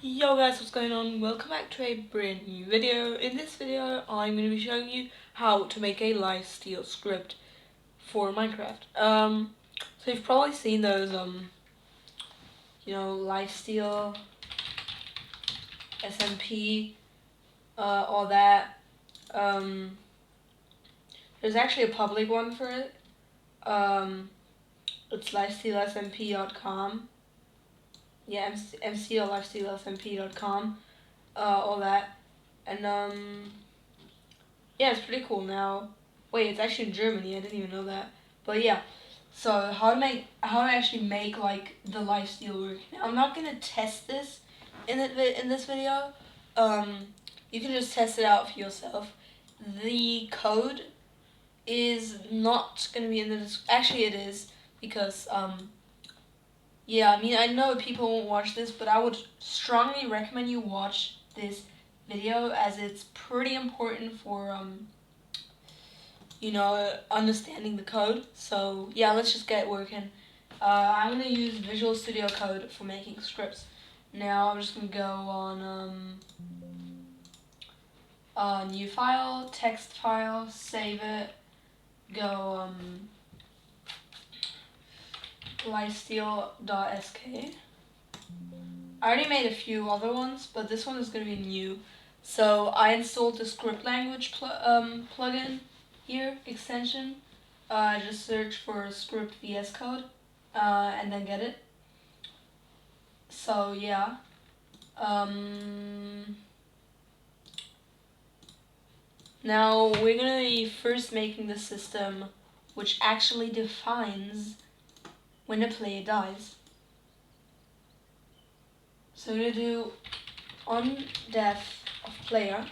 Yo guys, what's going on? Welcome back to a brand new video. In this video, I'm going to be showing you how to make a lifesteal script for Minecraft. So you've probably seen those, lifesteal, SMP, all that. There's actually a public one for it. It's lifestealsmp.com. Yeah, mclifestealsmp.com. All that. And, yeah, it's pretty cool now. Wait, it's actually in Germany. I didn't even know that. But yeah, so how to actually make like the lifesteal work. Now, I'm not gonna test this in this video. You can just test it out for yourself. The code is not gonna be in the actually it is because yeah, I mean I know people won't watch this, but I would strongly recommend you watch this video as it's pretty important for understanding the code. So yeah, let's just get working. I'm gonna use Visual Studio Code for making scripts. Now I'm just gonna go on new file, text file, save it, go lifesteal.sk. I already made a few other ones, but this one is gonna be new. So I installed the script language plugin here, extension. Just search for script VS Code and then get it. So yeah. Now we're gonna be first making the system which actually defines when a player dies. So we're gonna do on death of player.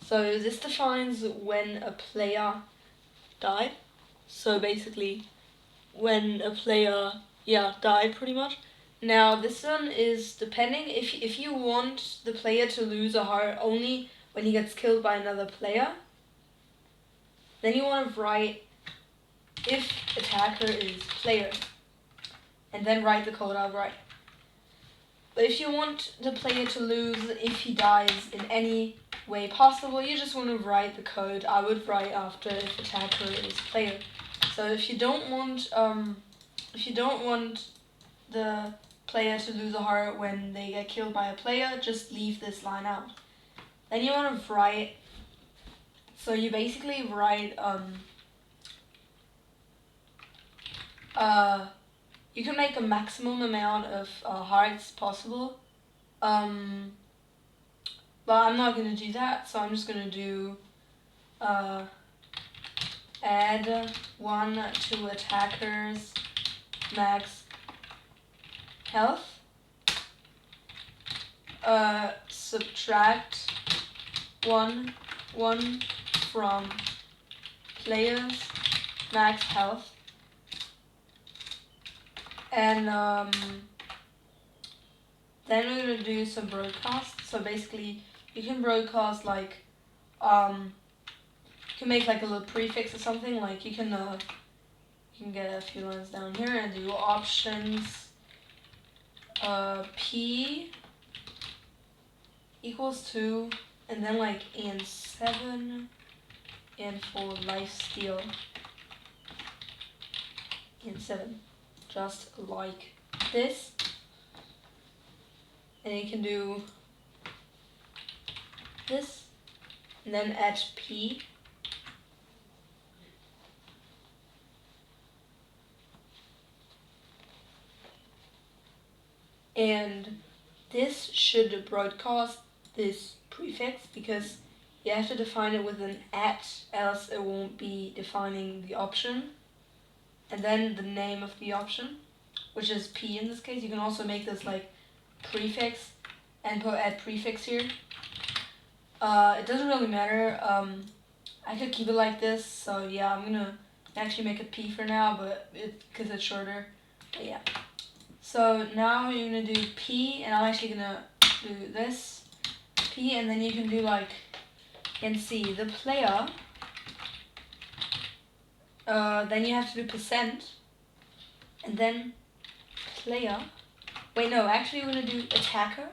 So this defines when a player died. So basically when a player died pretty much. Now this one is depending if you want the player to lose a heart only when he gets killed by another player, then you want to write if attacker is player and then write the code outright. But if you want the player to lose if he dies in any way possible, you just want to write the code I would write after if attacker is player. So if you don't want the player to lose a heart when they get killed by a player, just leave this line out. Then you want to write, so you basically write you can make a maximum amount of hearts possible, but I'm not going to do that, so I'm just going to do add 1 to attacker's max health, subtract 1 from player's max health, and then we're going to do some broadcast. So basically you can broadcast like you can make like a little prefix or something, like you can get a few lines down here and do options P equals 2 and then like and 7 and for lifesteal and 7, just like this. And you can do this and then add P. And this should broadcast this prefix because you have to define it with an at, else it won't be defining the option. And then the name of the option, which is P in this case. You can also make this like prefix and put add prefix here. It doesn't really matter. I could keep it like this, so yeah, I'm gonna actually make a P for now, but because it's shorter. But yeah. So now you're gonna do P, and I'm actually gonna do this P, and then you can do like and C the player. Then you have to do percent, and then player Wait, no, actually we're gonna do attacker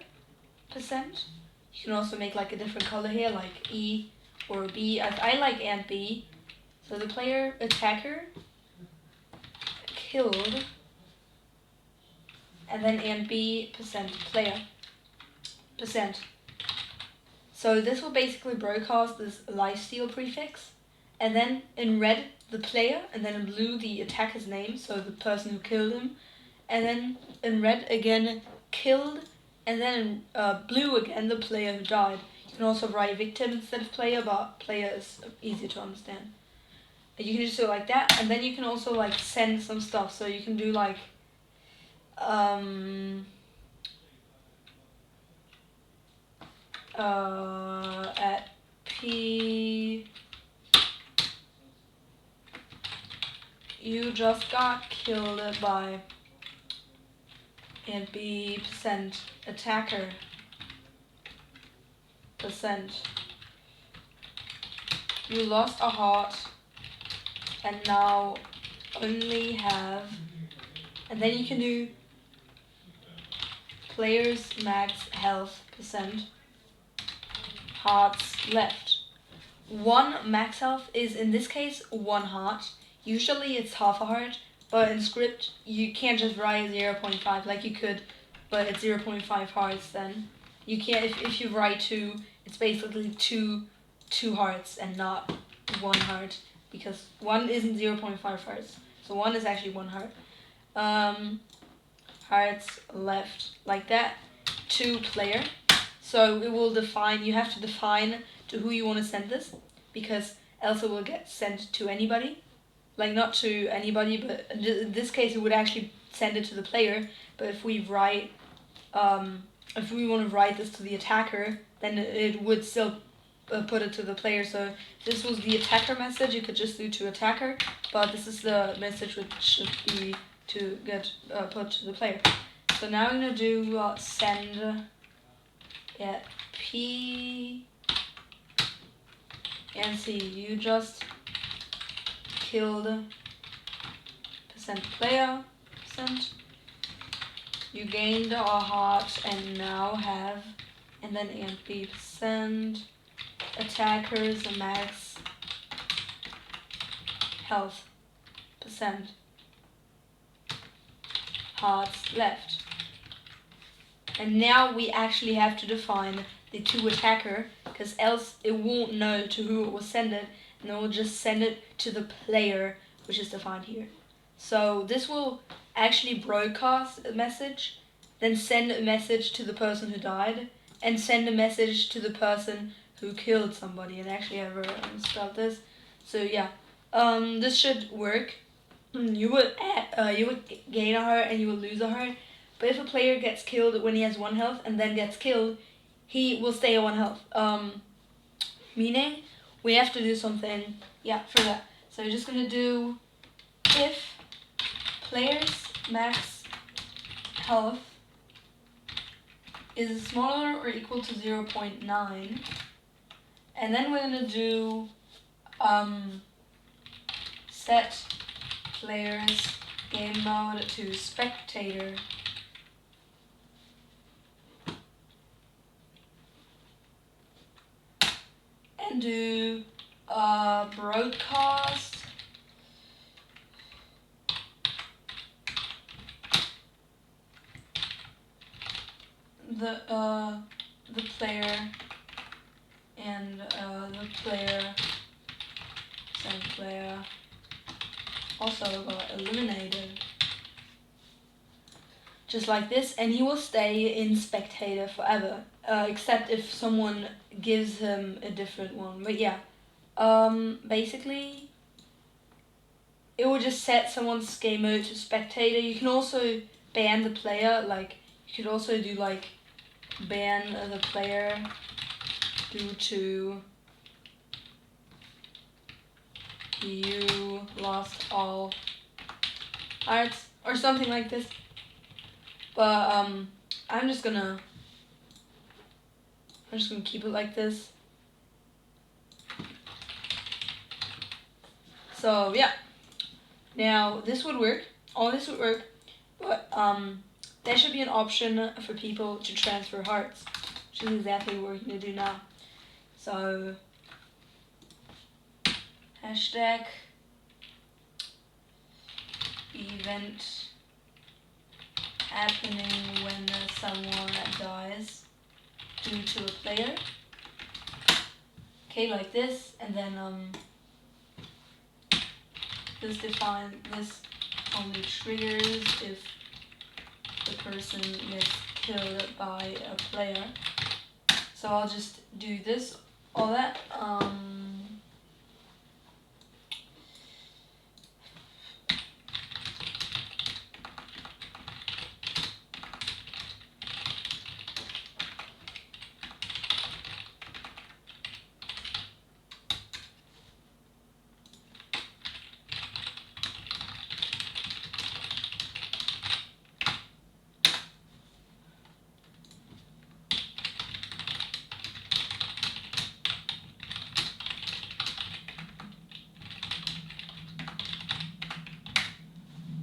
percent. You can also make like a different color here, like E or B. I like and B. So the player attacker killed, and then and B percent player percent. So this will basically broadcast this lifesteal prefix, and then in red the player, and then in blue the attacker's name, so the person who killed him, and then in red again killed, and then in blue again the player who died. You can also write victim instead of player, but player is easier to understand. You can just do it like that, and then you can also like send some stuff. So you can do like at P, you just got killed by, and B percent attacker percent, you lost a heart and now only have, and then you can do player's max health percent, hearts left. One max health is in this case 1 heart. Usually it's half a heart, but in script you can't just write 0.5 like you could, but it's 0.5 hearts then. You can't, if you write 2, it's basically two hearts and not 1 heart, because 1 isn't 0.5 hearts. So 1 is actually 1 heart. Hearts left like that to player. So it will define, you have to define to who you want to send this, because else it will get sent to anybody. Like not to anybody, but in this case it would actually send it to the player. But if we write, if we want to write this to the attacker, then it would still put it to the player. So if this was the attacker message, you could just do to attacker, but this is the message which should be to get put to the player. So now I'm gonna do send at P and C. You just killed percent player percent. You gained a heart and now have, and then and B percent attackers a max health percent, hearts left. And now we actually have to define the to attacker, because else it won't know to who it will send it, and it will just send it to the player, which is defined here. So this will actually broadcast a message, then send a message to the person who died, and send a message to the person who killed somebody. And actually I wrote about this. So yeah, this should work. You would gain a heart and you will lose a heart. But if a player gets killed when he has 1 health and then gets killed, he will stay at 1 health. Meaning we have to do something, for that. So we're just gonna do if player's max health is smaller or equal to 0.9, and then we're gonna do set player's game mode to spectator. And do broadcast the player and the player same player also got eliminated. Just like this, and he will stay in spectator forever, except if someone gives him a different one. But yeah, basically it will just set someone's game mode to spectator. You can also ban the player, like you could also do like ban the player due to you lost all hearts or something like this. But I'm just gonna keep it like this. So yeah, now this would work. All this would work, but there should be an option for people to transfer hearts, which is exactly what we're going to do now. So, hashtag event happening when someone dies due to a player. Okay, like this, and then this only triggers if the person gets killed by a player. So I'll just do this, all that.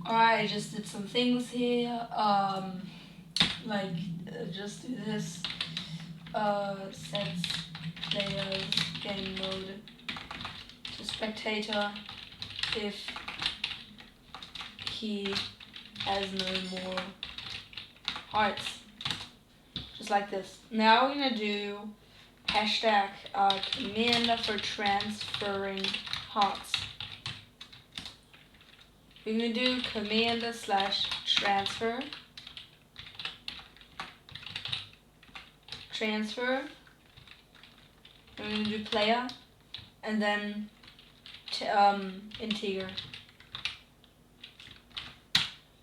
Alright, I just did some things here, just do this, sets players game mode to spectator if he has no more hearts, just like this. Now we're gonna do hashtag command for transferring hearts. We're going to do command / transfer. We're going to do player, and then integer.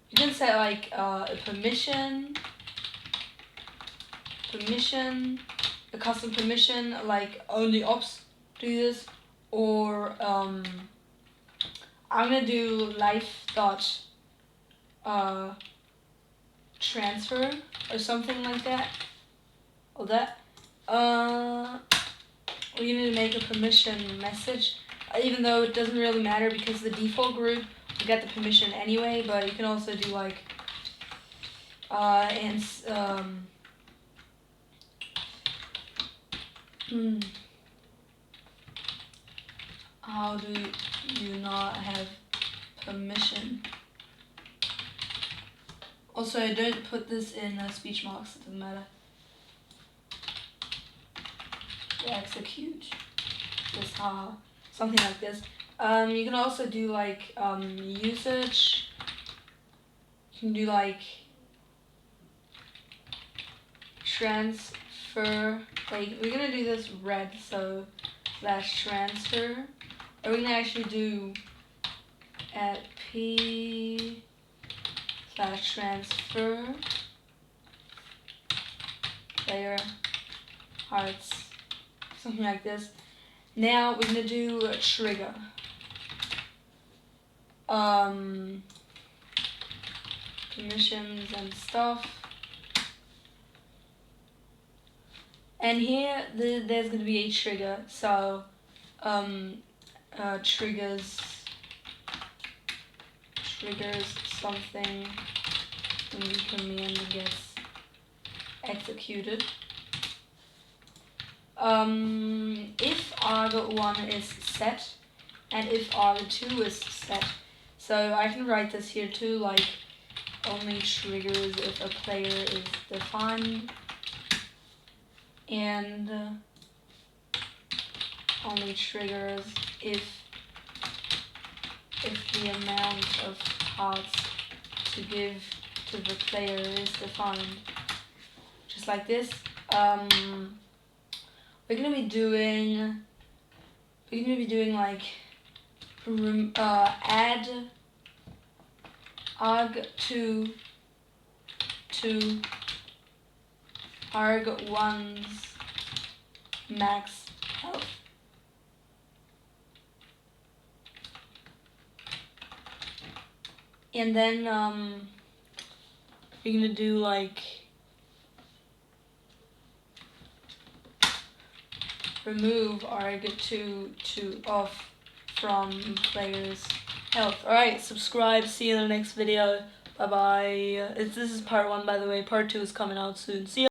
You can set like a permission, a custom permission, like only ops do this, or I'm gonna do transfer or something like that. Or that. We're gonna make a permission message, even though it doesn't really matter because the default group will get the permission anyway. But you can also do like how do you not have permission? Also, I don't put this in speech marks, it doesn't matter. Execute this, something like this. You can also do like usage. You can do like transfer. Like we're gonna do this red, so /transfer. And we're gonna actually do at p /transfer player hearts, something like this. Now we're gonna do a trigger. Permissions and stuff. And here there's gonna be a trigger. So triggers something when the command gets executed. If arg1 is set and if arg2 is set. So I can write this here too, like only triggers if a player is defined, and only triggers if the amount of hearts to give to the player is defined. Just like this. We're gonna be doing like add arg2 to arg1's max health. And then we're gonna do like remove arg2 to off from player's health. Alright, subscribe, see you in the next video. Bye bye. This is part 1, by the way. Part 2 is coming out soon. See ya.